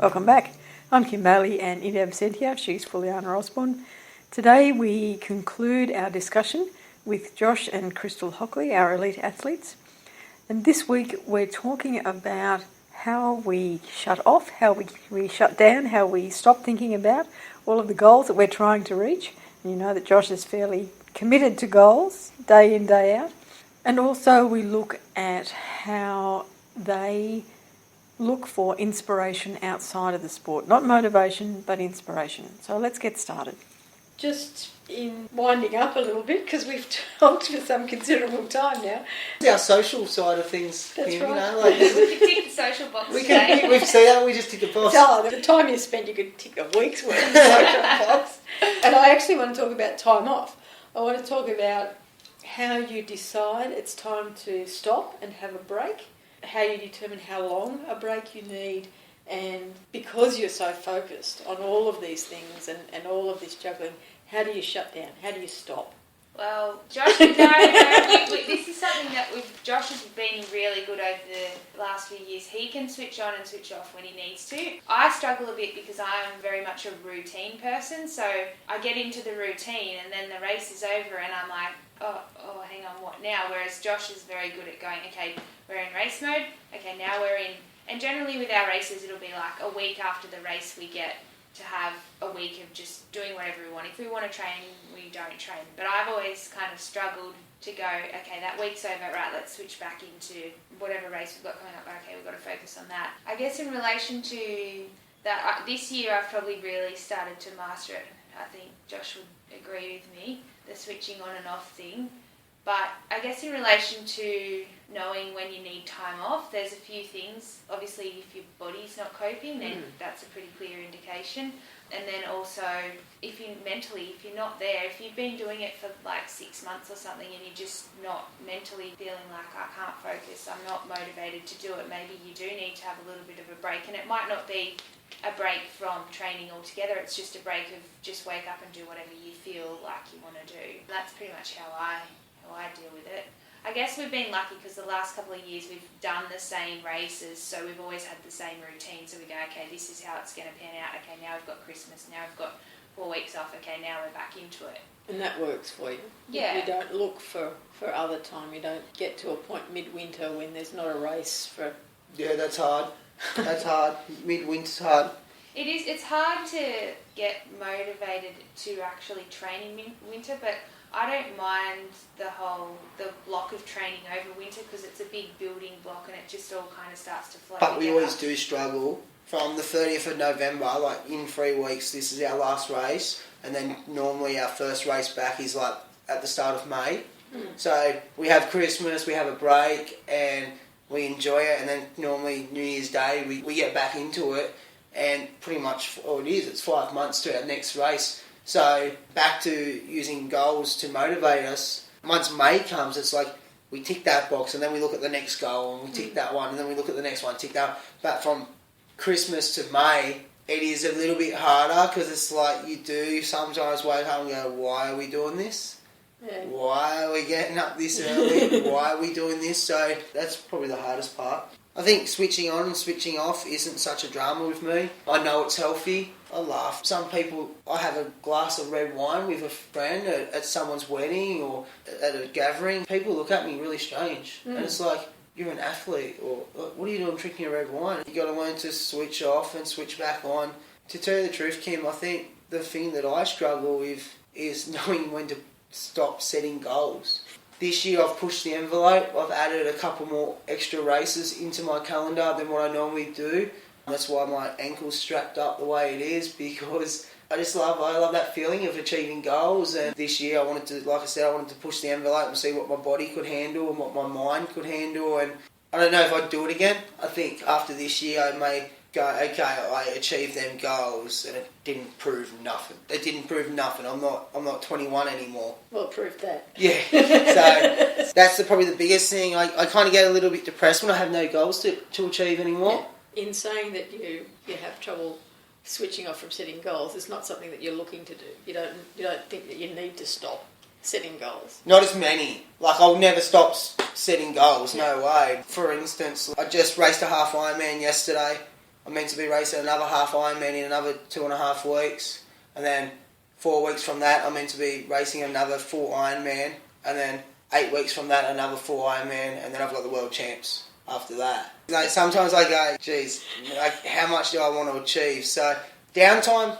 Welcome back. I'm Kim Bailey and in absentia, she's Fuliana Osborne. Today we conclude our discussion with Josh and Krystle Hockley, our elite athletes. And this week we're talking about how we shut off, how we shut down, how we stop thinking about all of the goals that we're trying to reach. And you know that Josh is fairly committed to goals, day in, day out. And also we look at how they look for inspiration outside of the sport. Not motivation, but inspiration. So let's get started. Just in winding up a little bit, because we've talked for some considerable time now. Our social side of things. That's Kim, right. You know, like, We can tick the social box we've today. seen that, we just tick a box. Oh, the time you spend, you could tick a week's worth of social box. And I actually want to talk about time off. I want to talk about how you decide it's time to stop and have a break, how you determine how long a break you need, and because you're so focused on all of these things and all of this juggling, how do you shut down? How do you stop? Well, Josh, this is something that Josh has been really good over the last few years. He can switch on and switch off when he needs to. I struggle a bit because I'm very much a routine person, so I get into the routine and then the race is over and I'm like, oh, hang on, what now? Whereas Josh is very good at going, okay, we're in race mode, okay, now we're in... And generally with our races, it'll be like a week after the race we get to have a week of just doing whatever we want. If we want to train, we don't train. But I've always kind of struggled to go, okay, that week's over, right, let's switch back into whatever race we've got coming up. Okay, we've got to focus on that. I guess in relation to that, this year I've probably really started to master it. I think Josh would agree with me, the switching on and off thing. But I guess in relation to knowing when you need time off, there's a few things. Obviously, if your body's not coping, then that's a pretty clear indication. And then also, if you're not there, if you've been doing it for like 6 months or something and you're just not mentally feeling like I can't focus, I'm not motivated to do it, maybe you do need to have a little bit of a break. And it might not be a break from training altogether, it's just a break of just wake up and do whatever you feel like you want to do. That's pretty much how I deal with it. I guess we've been lucky because the last couple of years we've done the same races, so we've always had the same routine. So we go, okay, this is how it's going to pan out. Okay, now we've got Christmas, now we've got 4 weeks off. Okay, now we're back into it. And that works for you. Yeah. You don't look for other time. You don't get to a point midwinter when there's not a race for... Yeah, that's hard. That's hard. Midwinter's hard. It is. It's hard to get motivated to actually train in winter, but I don't mind the block of training over winter because it's a big building block and it just all kind of starts to flow But we together. always do struggle. From the 30th of November, like in 3 weeks, this is our last race. And then normally our first race back is like at the start of May. So we have Christmas, we have a break and we enjoy it. And then normally New Year's Day, we get back into it. And pretty much all it is, it's 5 months to our next race. So back to using goals to motivate us. Once May comes, it's like we tick that box and then we look at the next goal and we tick that one and then we look at the next one, tick that. But from Christmas to May, it is a little bit harder because it's like you do sometimes wake up and go, why are we doing this? Yeah. Why are we getting up this early? Why are we doing this? So that's probably the hardest part. I think switching on and switching off isn't such a drama with me. I know it's healthy. I laugh. Some people, I have a glass of red wine with a friend at someone's wedding or at a gathering. People look at me really strange. And it's like, you're an athlete, or what are you doing drinking a red wine? You got to learn to switch off and switch back on. To tell you the truth, Kim, I think the thing that I struggle with is knowing when to stop setting goals. This year I've pushed the envelope. I've added a couple more extra races into my calendar than what I normally do. That's why my ankle's strapped up the way it is, because I love that feeling of achieving goals. And this year I wanted to push the envelope and see what my body could handle and what my mind could handle. And I don't know if I'd do it again. I think after this year I may go, okay, I achieved them goals and it didn't prove nothing. I'm not 21 anymore. Well, it proved that. Yeah. So that's probably the biggest thing. I kind of get a little bit depressed when I have no goals to achieve anymore. Yeah. In saying that you have trouble switching off from setting goals, it's not something that you're looking to do. You don't think that you need to stop setting goals. Not as many. Like, I'll never stop setting goals. No way. For instance, I just raced a half Ironman yesterday. I'm meant to be racing another half Ironman in another 2.5 weeks, and then 4 weeks from that I'm meant to be racing another full Ironman, and then 8 weeks from that another full Ironman, and then I've got the World Champs after that. Like, sometimes I go, geez, like, how much do I want to achieve? So downtime,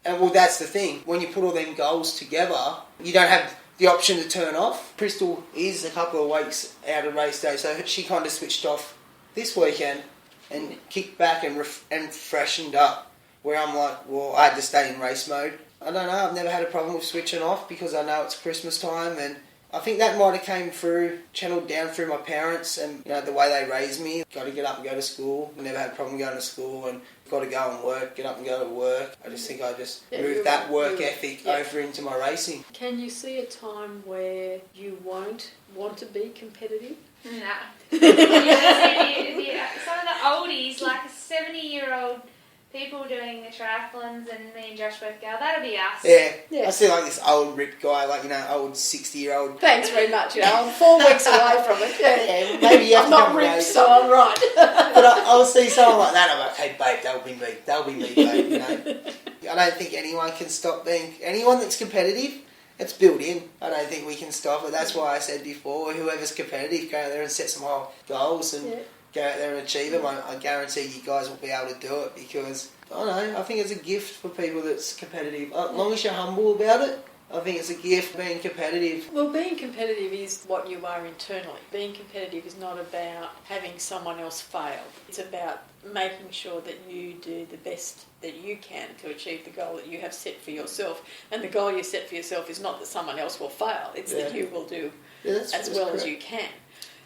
and well, that's the thing. When you put all them goals together, you don't have the option to turn off. Krystle is a couple of weeks out of race day, so she kind of switched off this weekend and kicked back and freshened up, where I'm like, well, I had to stay in race mode. I don't know, I've never had a problem with switching off because I know it's Christmas time, and I think that might have came through, channeled down through my parents and, you know, the way they raised me. Got to get up and go to school. Never had a problem going to school, and got to go and work, get up and go to work. I just think I just moved that work ethic over into my racing. Can you see a time where you won't want to be competitive? Nah. Some of the oldies, like 70-year-old people doing the triathlons, and me and Josh both go, that'll be us. Yeah. I see like this old ripped guy, like, you know, old 60-year-old. Thanks very much. You know, I'm 4 weeks away from it. Yeah, maybe you have I'm to not come ripped, race. so I'm right. But I'll see someone like that, I'm like, hey babe, that'll be me. That'll be me, babe, you know. I don't think anyone can stop being... Anyone that's competitive, it's built in. I don't think we can stop it. That's why I said before, whoever's competitive, go out there and set some high goals and go out there and achieve them. I guarantee you guys will be able to do it, because, I don't know, I think it's a gift for people that's competitive. As long as you're humble about it, I think it's a gift being competitive. Well, being competitive is what you are internally. Being competitive is not about having someone else fail. It's about making sure that you do the best that you can to achieve the goal that you have set for yourself. And the goal you set for yourself is not that someone else will fail. It's that you will do as well as you can.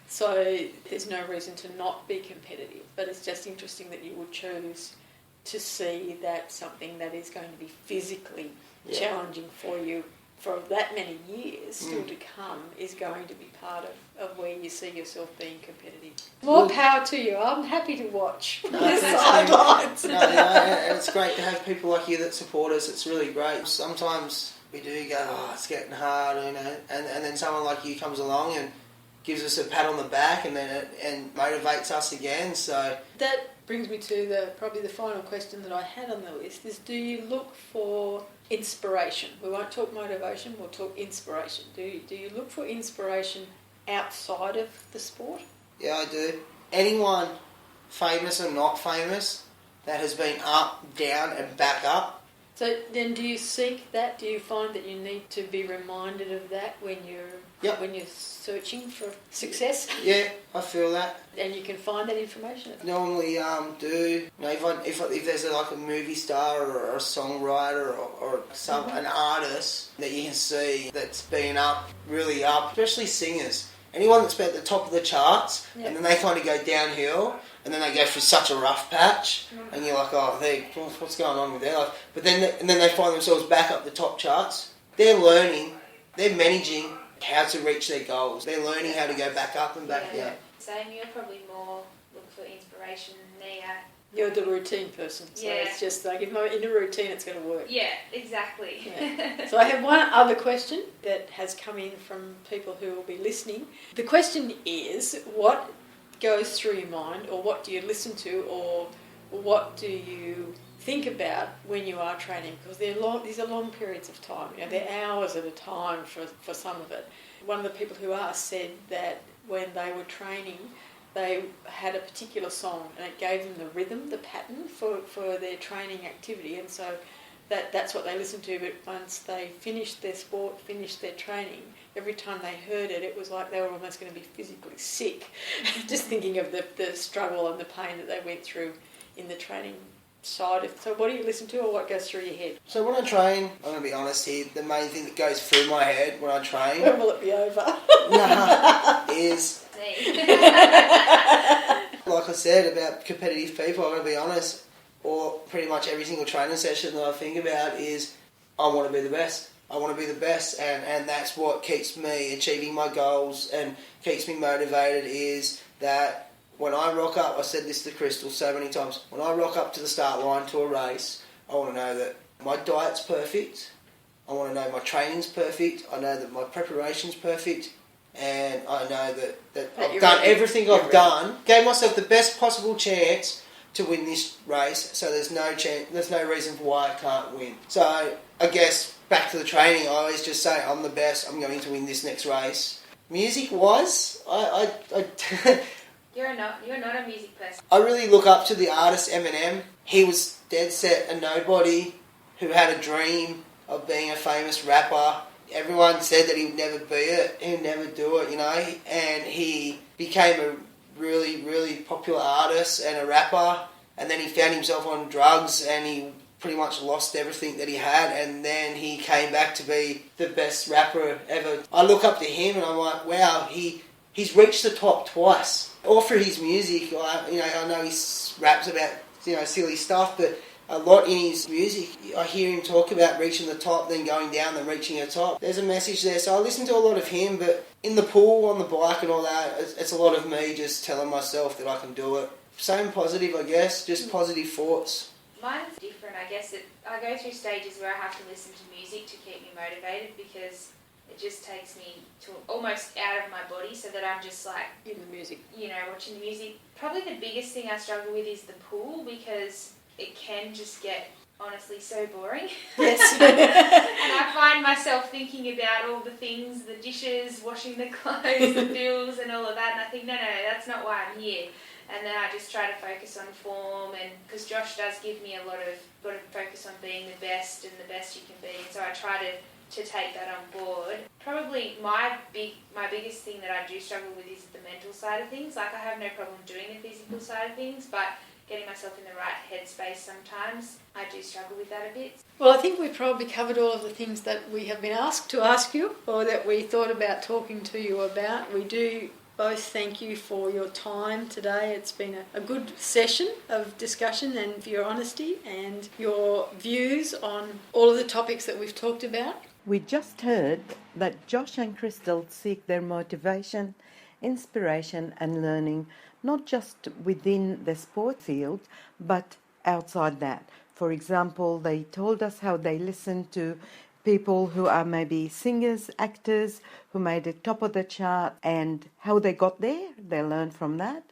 So there's no reason to not be competitive. But it's just interesting that you would choose to see that something that is going to be physically challenging for you for that many years still to come is going to be part of where you see yourself being competitive. More power to you. I'm happy to watch the sidelines. And it's great to have people like you that support us. It's really great. Sometimes we do go, oh, it's getting hard, you know, and then someone like you comes along and gives us a pat on the back and motivates us again. So that brings me to probably the final question that I had on the list is, do you look for inspiration? We won't talk motivation, we'll talk inspiration. Do you look for inspiration outside of the sport? Yeah, I do. Anyone, famous or not famous, that has been up, down and back up. So then do you seek that? Do you find that you need to be reminded of that when you're searching for success? Yeah, I feel that. And you can find that information? Normally do. You know, if there's like a movie star or a songwriter or an artist that you can see that's been up, really up, especially singers. Anyone that's been at the top of the charts and then they kind of go downhill and then they go through such a rough patch and you're like, oh, what's going on with their life? But then they find themselves back up the top charts. They're learning, they're managing how to reach their goals. They're learning how to go back up and back down. Same, you're probably more looking for inspiration than me. You're the routine person, so it's just like, if I'm in a routine, it's going to work. Yeah, exactly. Yeah. So I have one other question that has come in from people who will be listening. The question is, what goes through your mind, or what do you listen to, or what do you think about when you are training? Because these are long periods of time. You know, they're hours at a time for some of it. One of the people who asked said that when they were training, they had a particular song and it gave them the rhythm, the pattern for their training activity, and so that's what they listened to. But once they finished their sport, finished their training, every time they heard it, it was like they were almost going to be physically sick, just thinking of the struggle and the pain that they went through in the training side of. So what do you listen to, or what goes through your head? So when I train, I'm going to be honest here, the main thing that goes through my head when I train... When will it be over? Is... Like I said about competitive people, I'm going to be honest, or pretty much every single training session that I think about is, I want to be the best. I want to be the best, and that's what keeps me achieving my goals and keeps me motivated, is that when I rock up, I said this to Krystle so many times, when I rock up to the start line to a race, I want to know that my diet's perfect, I want to know my training's perfect, I know that my preparation's perfect, and I know that I've done everything I've done, gave myself the best possible chance to win this race, so there's no reason for why I can't win. So I guess back to the training, I always just say I'm the best, I'm going to win this next race. Music-wise, You're not a music person. I really look up to the artist Eminem. He was dead set a nobody who had a dream of being a famous rapper. Everyone said that he would never be it, he would never do it, and he became a really, really popular artist and a rapper, and then he found himself on drugs and he pretty much lost everything that he had, and then he came back to be the best rapper ever. I look up to him and I'm like, wow, he's reached the top twice. All through his music, I know he raps about silly stuff, but a lot in his music, I hear him talk about reaching the top, then going down, then reaching the top. There's a message there, so I listen to a lot of him, but in the pool, on the bike and all that, it's a lot of me just telling myself that I can do it. Same positive, I guess, just positive thoughts. Mine's different, I guess. I go through stages where I have to listen to music to keep me motivated because it just takes me to almost out of my body, so that I'm just like In the music. Watching the music. Probably the biggest thing I struggle with is the pool, because it can just get honestly so boring. Yes. And I find myself thinking about all the things, the dishes, washing the clothes, the bills and all of that, and I think, no, that's not why I'm here. And then I just try to focus on form, and because Josh does give me a lot of focus on being the best and the best you can be, and so I try to take that on board. Probably my biggest thing that I do struggle with is the mental side of things. Like, I have no problem doing the physical side of things, but getting myself in the right headspace sometimes, I do struggle with that a bit. Well, I think we've probably covered all of the things that we have been asked to ask you, or that we thought about talking to you about. We do both thank you for your time today. It's been a good session of discussion, and for your honesty and your views on all of the topics that we've talked about. We just heard that Josh and Krystle seek their motivation, inspiration and learning not just within the sport field, but outside that. For example, they told us how they listen to people who are maybe singers, actors, who made it top of the chart, and how they got there. They learn from that.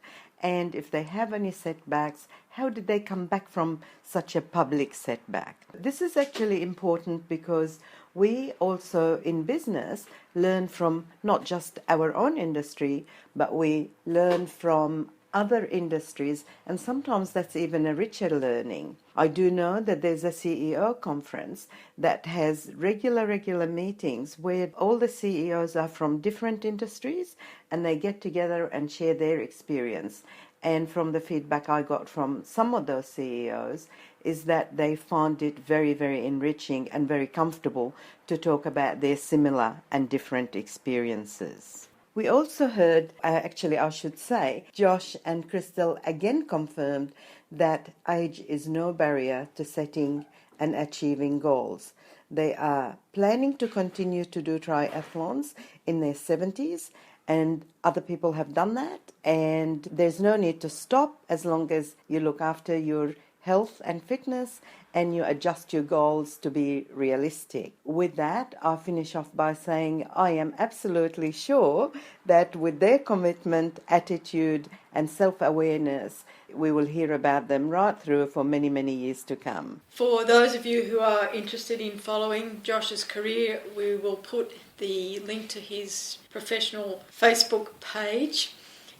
And if they have any setbacks, how did they come back from such a public setback? This is actually important because we also in business learn from not just our own industry, but we learn from other industries, and sometimes that's even a richer learning. I do know that there's a CEO conference that has regular meetings where all the CEOs are from different industries, and they get together and share their experience. And from the feedback I got from some of those CEOs is that they found it very, very enriching and very comfortable to talk about their similar and different experiences. We also heard, I should say, Josh and Krystle again confirmed that age is no barrier to setting and achieving goals. They are planning to continue to do triathlons in their 70s, and other people have done that, and there's no need to stop as long as you look after your health and fitness and you adjust your goals to be realistic. With that, I'll finish off by saying I am absolutely sure that with their commitment, attitude and self-awareness, we will hear about them right through for many, many years to come. For those of you who are interested in following Josh's career, we will put the link to his professional Facebook page.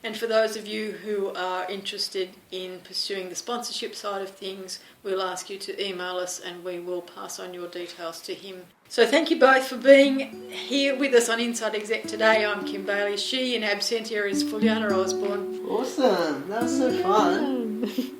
And for those of you who are interested in pursuing the sponsorship side of things, we'll ask you to email us and we will pass on your details to him. So thank you both for being here with us on Inside Exec today. I'm Kim Bailey. She in absentia is Fuliana Osborne. Awesome. That was so fun.